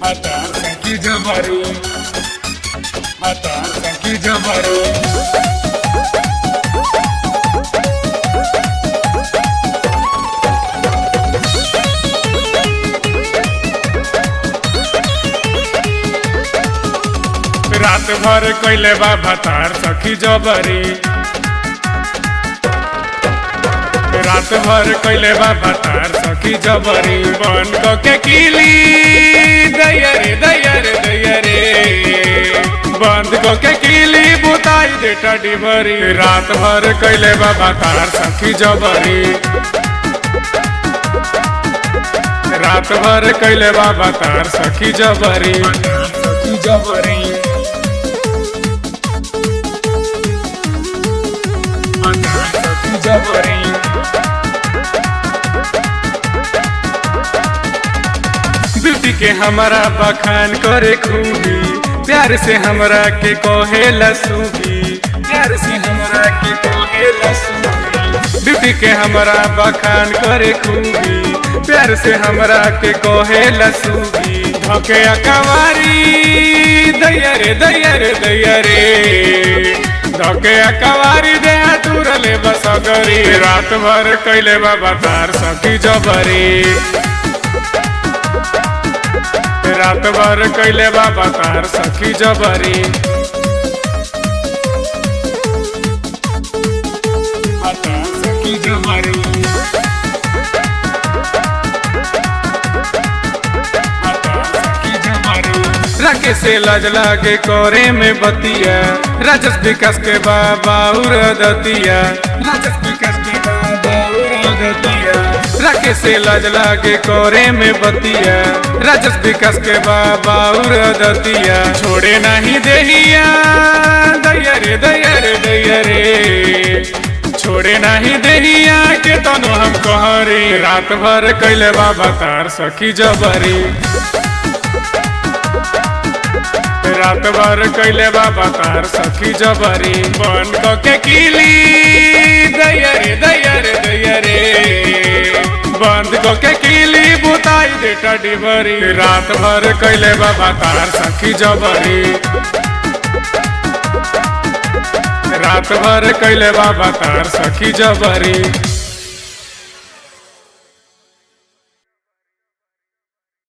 Mata Saki Jabari, Mata Saki Jabari. रात भर कैले बा भतार सखी जबरी, रात भर कैले बा भतार सखी जबरी। बन के किली दैया रे दैया रे दैया रे, बंद के किली बुताई दे डिबरी। रात भर कैले बा भतार सखी जबरी, रात भर कैले बा भतार सखी जबरी, सखी जबरी। ब्यूटी के हमारा बखान करे खूबी, प्यार से हमरा के कहेला सूबी, प्यार से हमरा के कहेला सूबी। ब्यूटी के हमारा बखान करे खूबी, प्यार से हमरा के कहेला सूबी। धके अकवारी दैया रे दैया रे दैया रे, धके अकवारी दे तुरले बसगरी। रात भर कैले बा भतार सखी जबरी, रात भर कैले बा भतार सखी जबरी। भतार सखी जबरी, रखे से लाज लागे कोरे में बतिया, राजस विकास के बाबा उड़दतिया, राजस विकास के बाबा उड़दतिया। रखे से लाज लागे कोरे में बतिया, राजस विकास के बाबा उड़दतिया। छोड़े नहीं देहिया दैया रे दैया रे दैया रे, छोड़े नहीं देहिया के तनो हम कहरी। रात भर कैले बा भतार सखी जबरी, रात भर कैले बा भतार सखी जबरी। बन के किली दैया रे दैया रे दैया रे, बंद के किली बुताई दे डिबरी। रात भर कैले बा भतार सखी जबरी, रात भर कैले बा भतार सखी जबरी।